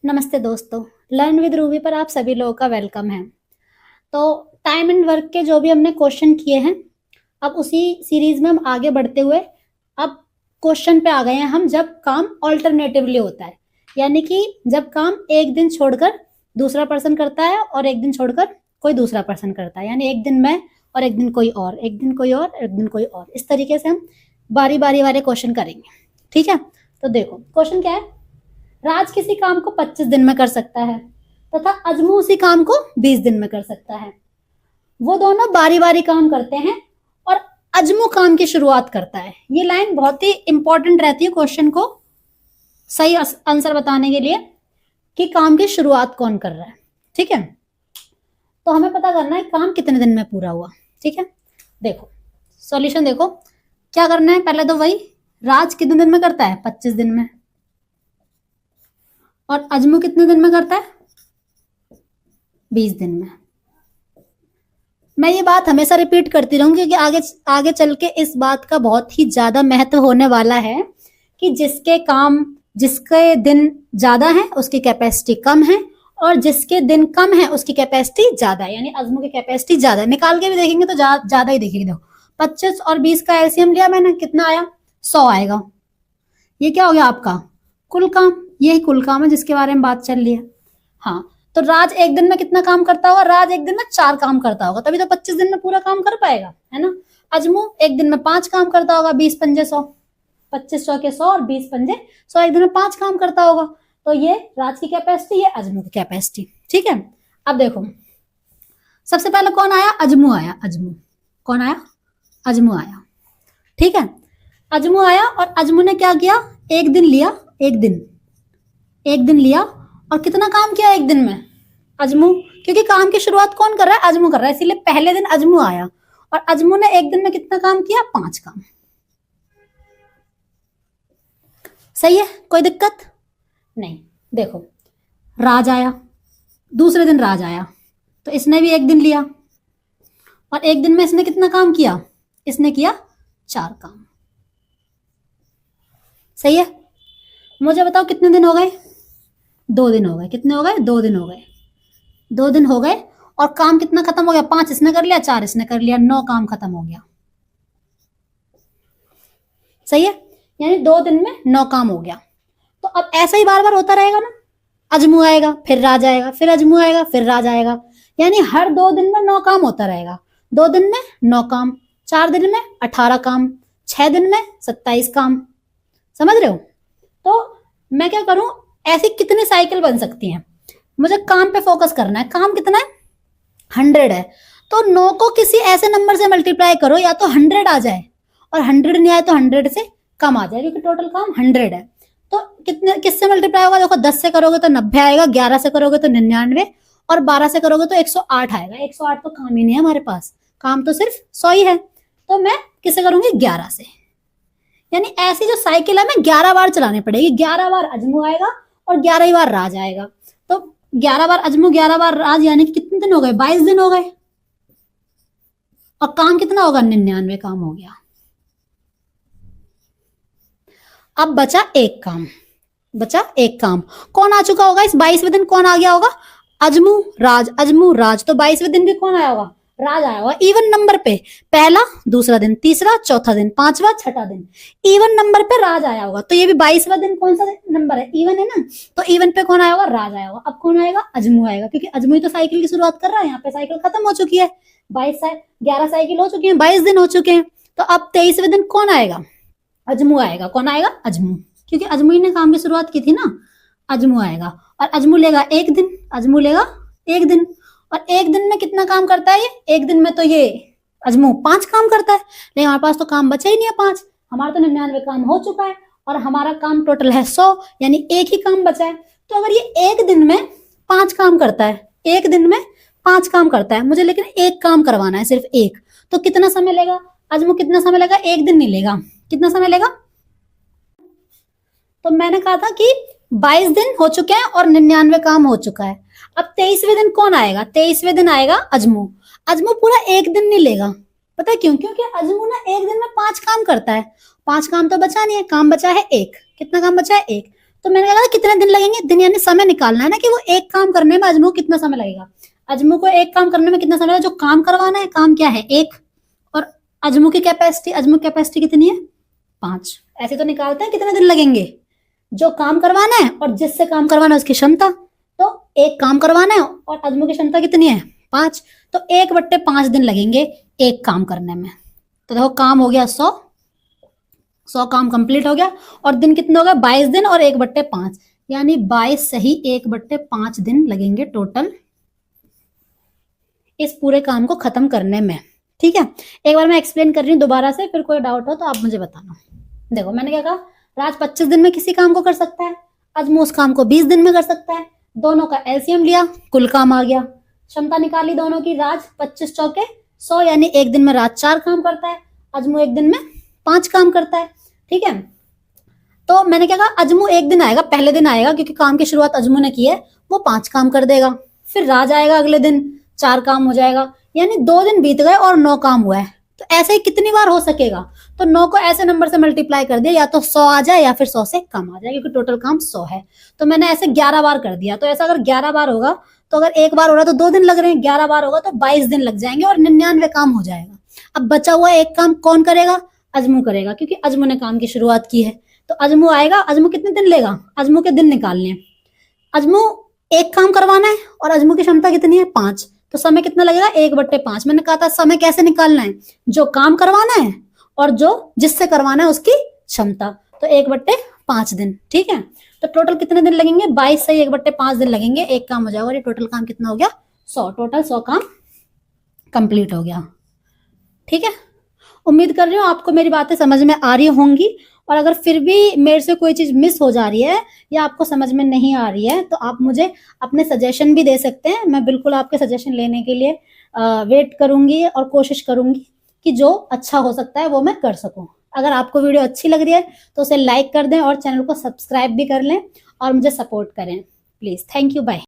नमस्ते दोस्तों, learn with Ruby पर आप सभी लोगों का वेलकम है। तो टाइम एंड वर्क के जो भी हमने क्वेश्चन किए हैं, अब उसी सीरीज में हम आगे बढ़ते हुए अब क्वेश्चन पे आ गए हैं हम, जब काम ऑल्टरनेटिवली होता है, यानी कि जब काम एक दिन छोड़कर दूसरा पर्सन करता है और एक दिन छोड़कर कोई दूसरा पर्सन करता है, यानी एक दिन मैं और एक दिन कोई और, एक दिन कोई और, एक दिन कोई और, इस तरीके से हम बारी बारी वाले क्वेश्चन करेंगे। ठीक है, तो देखो क्वेश्चन क्या है। राज किसी काम को 25 दिन में कर सकता है तथा अजमू उसी काम को 20 दिन में कर सकता है। वो दोनों बारी बारी काम करते हैं और अजमू काम की शुरुआत करता है। ये लाइन बहुत ही इंपॉर्टेंट रहती है क्वेश्चन को सही आंसर बताने के लिए कि काम की शुरुआत कौन कर रहा है। ठीक है, तो हमें पता करना है काम कितने दिन में पूरा हुआ। ठीक है, देखो सॉल्यूशन देखो क्या करना है। पहले तो वही, राज कितने दिन में करता है, 25 दिन में, और अजमू कितने दिन में करता है, 20 दिन में। मैं ये बात हमेशा रिपीट करती रहूंगी क्योंकि आगे आगे चल के इस बात का बहुत ही ज्यादा महत्व होने वाला है कि जिसके दिन ज्यादा है उसकी कैपेसिटी कम है, और जिसके दिन कम है उसकी कैपेसिटी ज्यादा है, यानी अजमू की कैपेसिटी ज्यादा है। निकाल के भी देखेंगे तो ज्यादा ही दिखेगी। देखो 25 और 20 का एलसीएम लिया मैंने, कितना आया, 100 आएगा। ये क्या हो गया आपका कुल काम, यही कुल काम है जिसके बारे में बात चल रही है। हाँ, तो राज एक दिन में कितना काम करता होगा, राज एक दिन में 4 काम करता होगा, तभी तो 25 दिन में पूरा काम कर पाएगा, है ना। अजमू एक दिन में 5 काम करता होगा, 20 पंजे 100, 25 चौके 100 और 20 पंजे 100, एक दिन में 5 काम करता होगा। तो ये राज की कैपेसिटी, ये अजमू की कैपेसिटी। ठीक है, अब देखो सबसे पहले कौन आया, अजमू आया। अजमू कौन आया, अजमू आया। ठीक है, अजमू आया और अजमू ने क्या किया, एक दिन लिया, एक दिन लिया और कितना काम किया एक दिन में, अजमू, क्योंकि काम की शुरुआत कौन कर रहा है, अजमू कर रहा है, इसीलिए पहले दिन अजमू आया और अजमू ने एक दिन में कितना काम किया, 5 काम। सही है, कोई दिक्कत नहीं। देखो राज आया, दूसरे दिन राज आया तो इसने भी एक दिन लिया और एक दिन में इसने कितना काम किया, इसने किया 4 काम। सही है, मुझे बताओ कितने दिन हो गए, 2 दिन हो गए। कितने हो गए, 2 दिन हो गए। 2 दिन हो गए और काम कितना खत्म हो गया, 5 इसने कर लिया, 4 इसने कर लिया, 9 काम खत्म हो गया। सही है, यानी 2 दिन में 9 काम हो गया। तो अब ऐसा ही बार बार होता रहेगा ना, अजमू आएगा फिर राज आएगा, फिर अजमू आएगा फिर राज आएगा, यानी हर 2 दिन में 9 काम होता रहेगा। 2 दिन में 9 काम, 4 दिन में 18 काम, 6 दिन में 27 काम। समझ रहे हो। तो मैं क्या करूं, ऐसी कितनी साइकिल बन सकती हैं, मुझे काम पे फोकस करना है। काम कितना है, 100 है, तो 9 को किसी ऐसे नंबर से मल्टीप्लाई करो, या तो 100 आ जाए और 100 नहीं आए तो 100 से कम आ जाए, क्योंकि टोटल काम 100 है। तो कितने किससे मल्टीप्लाई होगा, देखो 10 से करोगे तो 90 आएगा, 11 से करोगे तो 99 और 12 से करोगे तो 108 आएगा। 108 तो काम ही नहीं है हमारे पास, काम तो सिर्फ 100 ही है। तो मैं किससे करूंगी, 11 से। यानी ऐसी जो साइकिल है मैं 11 बार चलानी पड़ेगी, 11 बार अजमू आएगा और 11 ही बार राज आएगा। तो 11 बार अजमू 11 बार राज, यानी कि कितने दिन हो गए, 22 दिन हो गए। और काम कितना होगा, 99 काम हो गया। अब बचा एक काम, बचा एक काम। कौन आ चुका होगा इस 22वें दिन, कौन आ गया होगा, अजमू राज, अजमू राज। तो 22वें दिन भी कौन आया होगा, राज आया होगा, इवन नंबर पे। पहला दूसरा दिन, तीसरा चौथा दिन, पांचवा छठा दिन, इवन नंबर पे राज आया होगा। तो ये भी 22वां दिन कौन सा नंबर है, इवन है ना, तो इवन पे कौन आया होगा, राज आया होगा। अब कौन आएगा, अजमू आएगा, क्योंकि अजमू ही तो साइकिल की शुरुआत कर रहा है। यहाँ पे साइकिल खत्म हो चुकी है, 11 साइकिल हो चुकी है, 22 दिन हो चुके हैं। तो अब 23वें दिन कौन आएगा, अजमू आएगा। कौन आएगा, अजमू, क्योंकि अजमू ही ने काम की शुरुआत की थी ना। अजमू आएगा और अजमू लेगा एक दिन, अजमू लेगा एक दिन, और एक दिन में कितना काम करता है ये, एक दिन में तो ये अजमू 5 काम करता है, लेकिन हमारे पास तो काम बचा ही नहीं है 5, हमारा तो 99 काम हो चुका है और हमारा काम टोटल है 100, यानी एक ही काम बचा है। तो अगर ये एक दिन में 5 काम करता है, एक दिन में 5 काम करता है मुझे, लेकिन एक काम करवाना है, सिर्फ एक, तो कितना समय लेगा, अजमू कितना समय लेगा, एक दिन नहीं लेगा, कितना समय लेगा। तो मैंने कहा था कि 22 दिन हो चुके हैं और 99 काम हो चुका है। अब 23वें दिन कौन आएगा, 23वें दिन आएगा अजमू। अजमू पूरा एक दिन नहीं लेगा, पता है क्यों, क्योंकि अजमू ना एक दिन में 5 काम करता है, 5 काम तो बचा नहीं है, काम बचा है एक। कितना काम बचा है, एक। तो मैंने कहा कितने दिन लगेंगे, दिन यानी समय निकालना है ना कि वो एक काम करने में अजमू को कितना समय लगेगा। अजमू को एक काम करने में कितना समय लगेगा, जो काम करवाना है, काम क्या है एक, और अजमू की कैपेसिटी कितनी है 5। ऐसे तो निकालते हैं कितने दिन लगेंगे, जो काम करवाना है और जिससे काम करवाना है उसकी क्षमता। तो एक काम करवाना है और अजमू की क्षमता कितनी है 5, तो 1/5 दिन लगेंगे एक काम करने में। तो देखो काम हो गया 100 काम कंप्लीट हो गया, और दिन कितने हो गए 22 दिन और 1/5, यानी 22 सही 1/5 दिन लगेंगे टोटल इस पूरे काम को खत्म करने में। ठीक है, एक बार मैं एक्सप्लेन कर रही हूँ दोबारा से, फिर कोई डाउट हो तो आप मुझे बताना। देखो मैंने क्या कहा, राज 25 दिन में किसी काम को कर सकता है, अजमू उस काम को 20 दिन में कर सकता है। दोनों का एलसीएम लिया, कुल काम आ गया, क्षमता निकाली दोनों की। राज 25 चौके 100, यानी एक दिन में राज 4 काम करता है, अजमू एक दिन में 5 काम करता है। ठीक है, तो मैंने क्या कहा, अजमू एक दिन आएगा, पहले दिन आएगा क्योंकि काम की शुरुआत अजमू ने की है, वो 5 काम कर देगा। फिर राज आएगा अगले दिन, 4 काम हो जाएगा, यानी 2 दिन बीत गए और 9 काम हुआ है। तो ऐसे ही कितनी बार हो सकेगा, तो 9 को ऐसे नंबर से मल्टीप्लाई कर दिया, या तो 100 आ जाए या फिर 100 से कम आ जाए, क्योंकि टोटल काम 100 है। तो मैंने ऐसे 11 बार कर दिया। तो ऐसा अगर 11 बार होगा, तो अगर एक बार हो रहा है तो 2 दिन लग रहे हैं, 11 बार होगा तो 22 दिन लग जाएंगे और 99 काम हो जाएगा। अब बचा हुआ एक काम कौन करेगा, अजमू करेगा, क्योंकि अजमू ने काम की शुरुआत की है। तो अजमू आएगा, अजमू कितने दिन लेगा, अजमू के दिन निकालने हैं। अजमू एक काम करवाना है और अजमू की क्षमता कितनी है 5, तो समय कितना लगेगा 1/5। मैंने कहा था समय कैसे निकालना है, जो काम करवाना है और जो जिससे करवाना है उसकी क्षमता, तो 1/5 दिन। ठीक है, तो टोटल कितने दिन लगेंगे, 22 से 1/5 दिन लगेंगे, एक काम हो जाएगा। और ये टोटल काम कितना हो गया 100, टोटल 100 काम कंप्लीट हो गया। ठीक है, उम्मीद कर रही हूँ आपको मेरी बातें समझ में आ रही होंगी, और अगर फिर भी मेरे से कोई चीज मिस हो जा रही है या आपको समझ में नहीं आ रही है, तो आप मुझे अपने सजेशन भी दे सकते हैं। मैं बिल्कुल आपके सजेशन लेने के लिए वेट करूंगी और कोशिश करूंगी कि जो अच्छा हो सकता है वो मैं कर सकूं। अगर आपको वीडियो अच्छी लग रही है तो उसे लाइक कर दें और चैनल को सब्सक्राइब भी कर लें और मुझे सपोर्ट करें प्लीज। Thank you, bye.